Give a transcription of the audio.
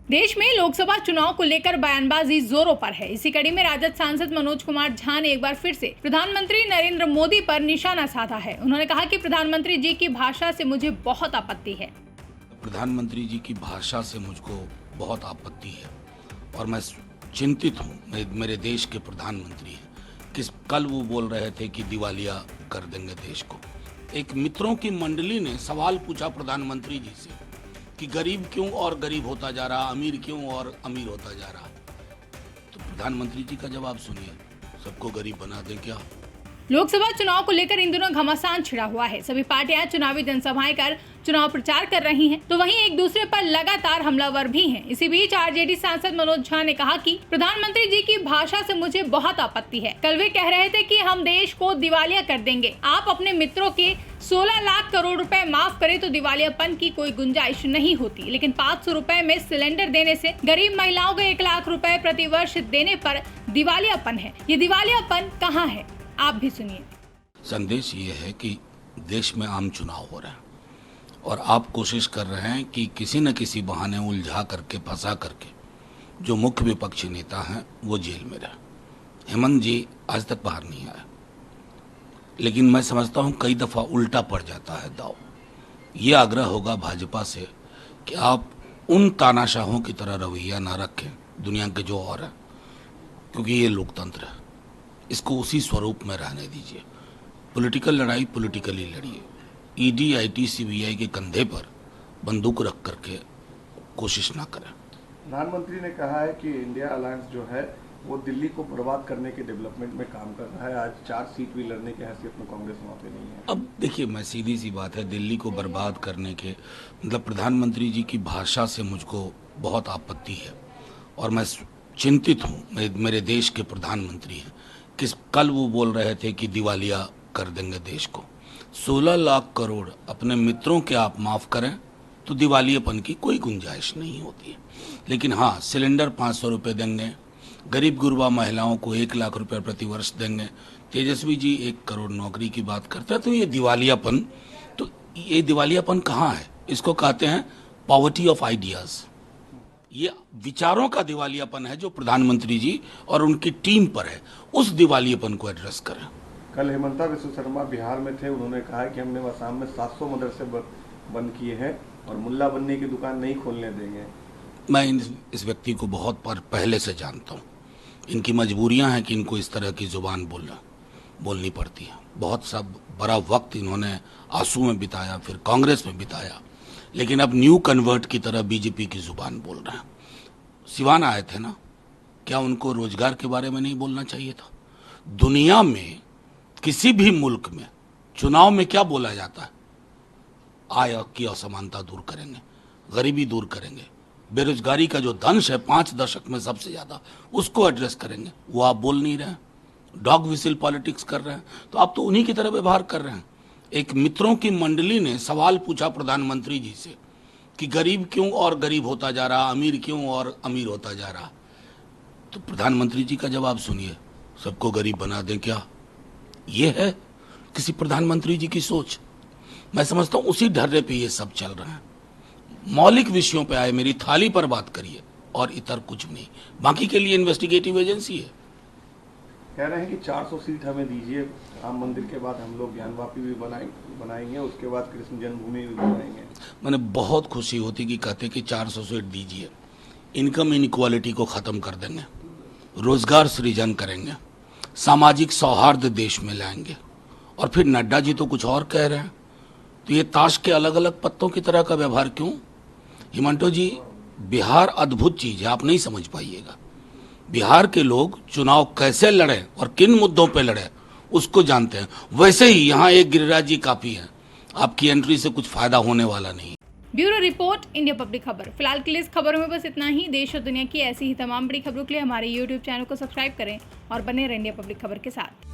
देश में लोकसभा चुनाव को लेकर बयानबाजी जोरों पर है। इसी कड़ी में राजद सांसद मनोज कुमार झा ने एक बार फिर से प्रधानमंत्री नरेंद्र मोदी पर निशाना साधा है। उन्होंने कहा कि प्रधानमंत्री जी की भाषा से मुझे बहुत आपत्ति है। प्रधानमंत्री जी की भाषा से मुझको बहुत आपत्ति है और मैं चिंतित हूँ। मेरे देश के प्रधानमंत्री हैं। कल वो बोल रहे थे कि दिवालिया कर देंगे देश को। एक मित्रों की मंडली ने सवाल पूछा प्रधानमंत्री जी से कि गरीब क्यों और गरीब होता जा रहा, अमीर क्यों और अमीर होता जा रहा। तो प्रधानमंत्री जी का जवाब सुनिए, सबको गरीब बना दें क्या? लोकसभा चुनाव को लेकर इन दिनों घमासान छिड़ा हुआ है। सभी पार्टियां चुनावी जनसभाएं कर चुनाव प्रचार कर रही हैं, तो वहीं एक दूसरे पर लगातार हमलावर भी हैं। इसी बीच आरजेडी सांसद मनोज झा ने कहा कि प्रधानमंत्री जी की भाषा से मुझे बहुत आपत्ति है। कल वे कह रहे थे कि हम देश को दिवालिया कर देंगे। आप अपने मित्रों के 16 लाख करोड़ रुपए माफ करें तो दिवालियापन की कोई गुंजाइश नहीं होती, लेकिन 500 रुपए में सिलेंडर देने से गरीब महिलाओं को 1 लाख रुपए प्रति वर्ष देने पर दिवालियापन है। ये दिवालियापन कहाँ है, आप भी सुनिए। संदेश ये है कि देश में आम चुनाव हो रहा है और आप कोशिश कर रहे हैं कि किसी न किसी बहाने उलझा करके, फंसा करके जो मुख्य विपक्षी नेता हैं वो जेल में रहे। हेमंत जी आज तक बाहर नहीं आया, लेकिन मैं समझता हूं कई दफा उल्टा पड़ जाता है दाव। ये आग्रह होगा भाजपा से कि आप उन तानाशाहों की तरह रवैया ना रखें दुनिया के जो और है, क्योंकि ये लोकतंत्र है। इसको उसी स्वरूप में रहने दीजिए। पॉलिटिकल लड़ाई पॉलिटिकली लड़िए। ईडी, आईटी, सीबीआई के कंधे पर बंदूक रख करके कोशिश ना करें। प्रधानमंत्री ने कहा है कि इंडिया अलायंस जो है वो दिल्ली को बर्बाद करने के डेवलपमेंट में काम कर रहा है। आज 4 सीट भी लड़ने की हैसियत में कांग्रेस वहाँ पे नहीं है। अब देखिए, मैं सीधी सी बात है, दिल्ली को बर्बाद करने के मतलब प्रधानमंत्री जी की भाषा से मुझको बहुत आपत्ति है और मैं चिंतित हूँ। मेरे देश के प्रधानमंत्री हैं। कल वो बोल रहे थे कि दिवालिया कर देंगे देश को। 16 लाख करोड़ अपने मित्रों के आप माफ करें तो दिवालियापन की कोई गुंजाइश नहीं होती है। लेकिन हाँ, सिलेंडर 500 रुपये देंगे, गरीब गुरबा महिलाओं को 1 लाख रुपए प्रति वर्ष देंगे। तेजस्वी जी 1 करोड़ नौकरी की बात करते हैं। तो ये दिवालियापन कहाँ है? इसको कहते हैं पॉवर्टी ऑफ आइडियाज। ये विचारों का दिवालियापन है जो प्रधानमंत्री जी और उनकी टीम पर है। उस दिवालियापन को एड्रेस करें। कल हेमंता विश्व शर्मा बिहार में थे। उन्होंने कहा है कि हमने आसाम में 700 मदरसे बंद किए हैं और मुल्ला बनने की दुकान नहीं खोलने देंगे। मैं इस व्यक्ति को बहुत पहले से जानता हूँ। इनकी मजबूरियां हैं कि इनको इस तरह की जुबान बोलनी पड़ती है। बहुत सब बड़ा वक्त इन्होंने आंसू में बिताया, फिर कांग्रेस में बिताया, लेकिन अब न्यू कन्वर्ट की तरह बीजेपी की जुबान बोल रहे हैं। सिवान आए थे ना, क्या उनको रोजगार के बारे में नहीं बोलना चाहिए था? दुनिया में किसी भी मुल्क में चुनाव में क्या बोला जाता है? आय की असमानता दूर करेंगे, गरीबी दूर करेंगे, बेरोजगारी का जो दंश है 5 दशक में सबसे ज्यादा, उसको एड्रेस करेंगे। वो आप बोल नहीं रहे हैं, डॉग विसिल पॉलिटिक्स कर रहे हैं। तो आप तो उन्हीं की तरह व्यवहार कर रहे हैं। एक मित्रों की मंडली ने सवाल पूछा प्रधानमंत्री जी से कि गरीब क्यों और गरीब होता जा रहा, अमीर क्यों और अमीर होता जा रहा। तो प्रधानमंत्री जी का जवाब सुनिए, सबको गरीब बना दें क्या? ये है किसी प्रधानमंत्री जी की सोच? मैं समझता हूं उसी ढर्रे पे ये सब चल रहा है। मौलिक विषयों पे आए, मेरी थाली पर बात करिए और इतर कुछ नहीं। बाकी के लिए इन्वेस्टिगेटिव एजेंसी है। कह रहे हैं कि 400 सीट हमें दीजिए, राम मंदिर के बाद हम लोग ज्ञानवापी भी बनाएंगे, उसके बाद कृष्ण जन्मभूमि भी बनाएंगे। मैंने बहुत खुशी होती कि कहते कि 400 सीट दीजिए। इनकम इनइक्वालिटी को खत्म कर देंगे, रोजगार सृजन करेंगे, सामाजिक सौहार्द देश में लाएंगे। और फिर नड्डा जी तो कुछ और कह रहे हैं। तो ये ताश के अलग अलग पत्तों की तरह का व्यवहार क्यों? हिमंटो जी, बिहार अद्भुत चीज है, आप नहीं समझ पाइएगा। बिहार के लोग चुनाव कैसे लड़े और किन मुद्दों पे लड़े उसको जानते हैं। वैसे ही यहाँ एक गिरिराज जी काफी है। आपकी एंट्री से कुछ फायदा होने वाला नहीं। ब्यूरो रिपोर्ट, इंडिया पब्लिक खबर। फिलहाल के लिए इस खबरों में बस इतना ही। देश और दुनिया की ऐसी ही तमाम बड़ी खबरों के लिए हमारे YouTube चैनल को सब्सक्राइब करें और बने रहें इंडिया पब्लिक खबर के साथ।